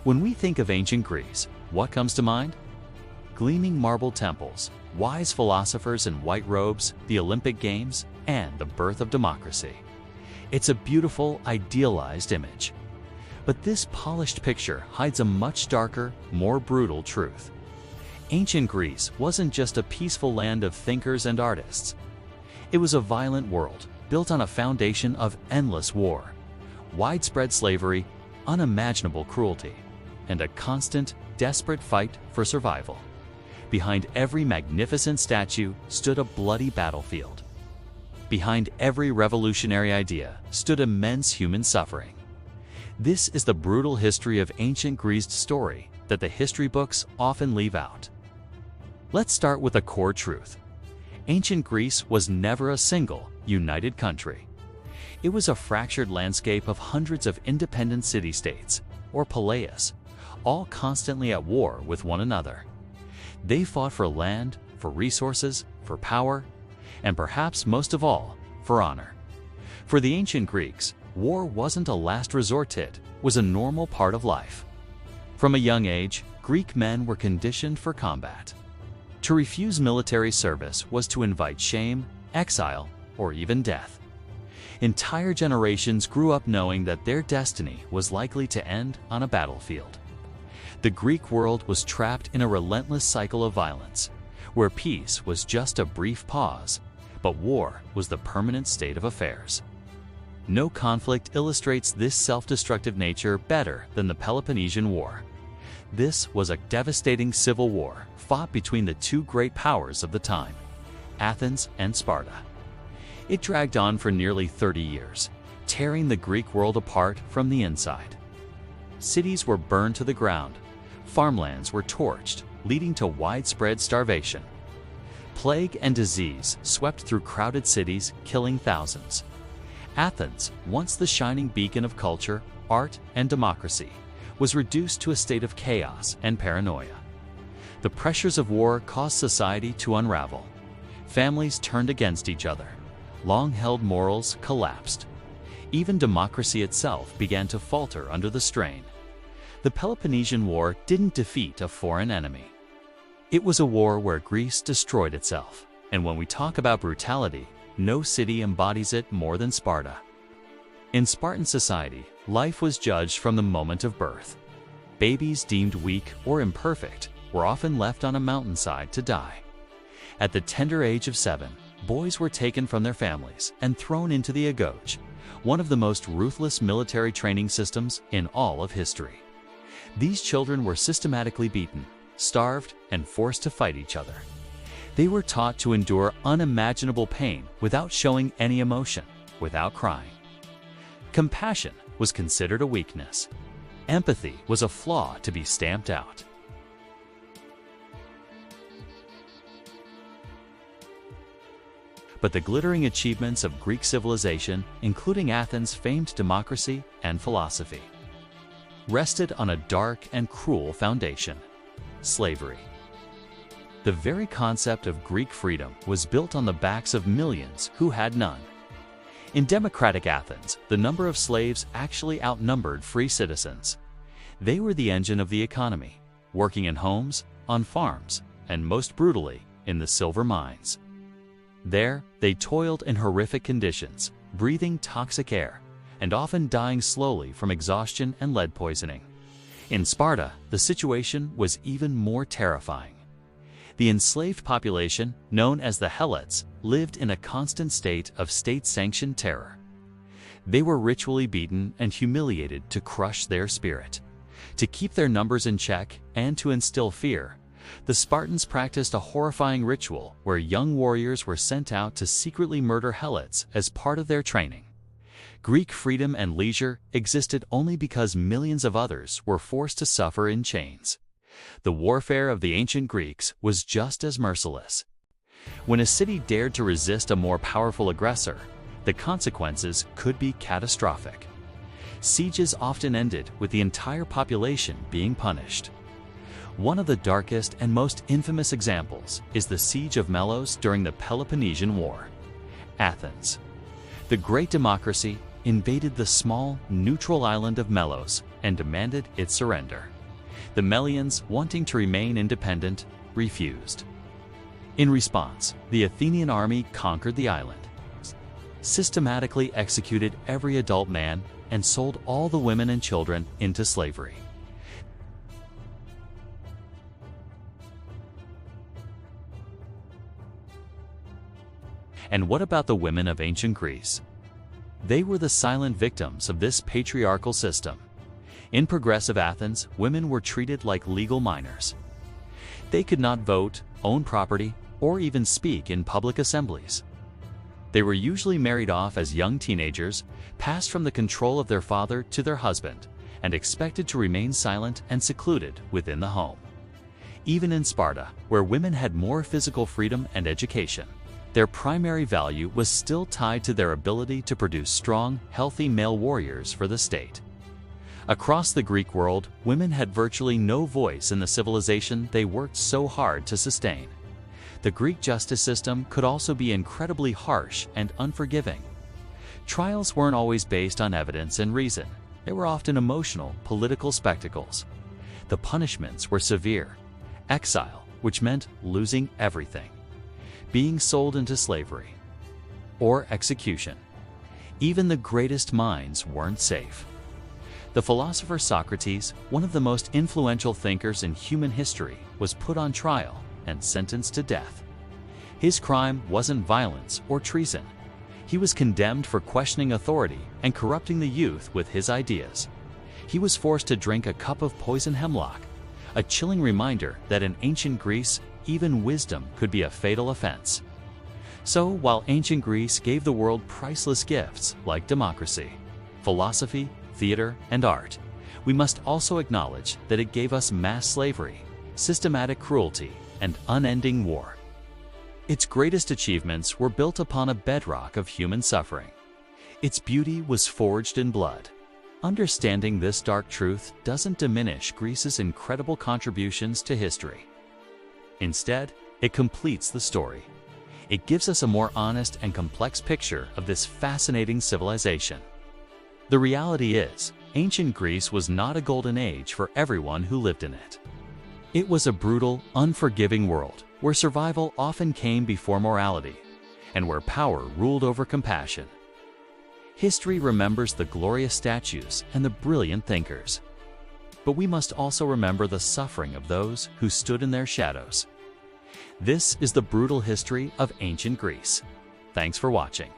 When we think of ancient Greece, what comes to mind? Gleaming marble temples, wise philosophers in white robes, the Olympic Games, and the birth of democracy. It's a beautiful, idealized image. But this polished picture hides a much darker, more brutal truth. Ancient Greece wasn't just a peaceful land of thinkers and artists. It was a violent world built on a foundation of endless war, widespread slavery, unimaginable cruelty, and a constant, desperate fight for survival. Behind every magnificent statue stood a bloody battlefield. Behind every revolutionary idea stood immense human suffering. This is the brutal history of ancient Greece's story that the history books often leave out. Let's start with a core truth. Ancient Greece was never a single, united country. It was a fractured landscape of hundreds of independent city-states, or poleis, all constantly at war with one another. They fought for land, for resources, for power, and perhaps most of all, for honor. For the ancient Greeks, war wasn't a last resort, it was a normal part of life. From a young age, Greek men were conditioned for combat. To refuse military service was to invite shame, exile, or even death. Entire generations grew up knowing that their destiny was likely to end on a battlefield. The Greek world was trapped in a relentless cycle of violence, where peace was just a brief pause, but war was the permanent state of affairs. No conflict illustrates this self-destructive nature better than the Peloponnesian War. This was a devastating civil war fought between the two great powers of the time, Athens and Sparta. It dragged on for nearly 30 years, tearing the Greek world apart from the inside. Cities were burned to the ground, farmlands were torched, leading to widespread starvation. Plague and disease swept through crowded cities, killing thousands. Athens, once the shining beacon of culture, art, and democracy, was reduced to a state of chaos and paranoia. The pressures of war caused society to unravel. Families turned against each other. Long-held morals collapsed. Even democracy itself began to falter under the strain. The Peloponnesian War didn't defeat a foreign enemy. It was a war where Greece destroyed itself. And when we talk about brutality, no city embodies it more than Sparta. In Spartan society, life was judged from the moment of birth. Babies deemed weak or imperfect were often left on a mountainside to die. At the tender age of 7, boys were taken from their families and thrown into the agoge, one of the most ruthless military training systems in all of history. These children were systematically beaten, starved, and forced to fight each other. They were taught to endure unimaginable pain without showing any emotion, without crying. Compassion was considered a weakness. Empathy was a flaw to be stamped out. But the glittering achievements of Greek civilization, including Athens' famed democracy and philosophy, rested on a dark and cruel foundation: slavery. The very concept of Greek freedom was built on the backs of millions who had none. In democratic Athens, the number of slaves actually outnumbered free citizens. They were the engine of the economy, working in homes, on farms, and most brutally, in the silver mines. There, they toiled in horrific conditions, breathing toxic air, and often dying slowly from exhaustion and lead poisoning. In Sparta, the situation was even more terrifying. The enslaved population, known as the Helots, lived in a constant state of state-sanctioned terror. They were ritually beaten and humiliated to crush their spirit. To keep their numbers in check and to instill fear, the Spartans practiced a horrifying ritual where young warriors were sent out to secretly murder Helots as part of their training. Greek freedom and leisure existed only because millions of others were forced to suffer in chains. The warfare of the ancient Greeks was just as merciless. When a city dared to resist a more powerful aggressor, the consequences could be catastrophic. Sieges often ended with the entire population being punished. One of the darkest and most infamous examples is the Siege of Melos during the Peloponnesian War. Athens, the great democracy, invaded the small, neutral island of Melos and demanded its surrender. The Melians, wanting to remain independent, refused. In response, the Athenian army conquered the island, systematically executed every adult man, and sold all the women and children into slavery. And what about the women of ancient Greece? They were the silent victims of this patriarchal system. In progressive Athens, women were treated like legal minors. They could not vote, own property, or even speak in public assemblies. They were usually married off as young teenagers, passed from the control of their father to their husband, and expected to remain silent and secluded within the home. Even in Sparta, where women had more physical freedom and education, their primary value was still tied to their ability to produce strong, healthy male warriors for the state. Across the Greek world, women had virtually no voice in the civilization they worked so hard to sustain. The Greek justice system could also be incredibly harsh and unforgiving. Trials weren't always based on evidence and reason. They were often emotional, political spectacles. The punishments were severe: exile, which meant losing everything; being sold into slavery; or execution. Even the greatest minds weren't safe. The philosopher Socrates, one of the most influential thinkers in human history, was put on trial and sentenced to death. His crime wasn't violence or treason. He was condemned for questioning authority and corrupting the youth with his ideas. He was forced to drink a cup of poison hemlock, a chilling reminder that in ancient Greece, even wisdom could be a fatal offense. So, while ancient Greece gave the world priceless gifts like democracy, philosophy, theater, and art, we must also acknowledge that it gave us mass slavery, systematic cruelty, and unending war. Its greatest achievements were built upon a bedrock of human suffering. Its beauty was forged in blood. Understanding this dark truth doesn't diminish Greece's incredible contributions to history. Instead, it completes the story. It gives us a more honest and complex picture of this fascinating civilization. The reality is, ancient Greece was not a golden age for everyone who lived in it. It was a brutal, unforgiving world where survival often came before morality, and where power ruled over compassion. History remembers the glorious statues and the brilliant thinkers. But we must also remember the suffering of those who stood in their shadows. This is the brutal history of ancient Greece. Thanks for watching.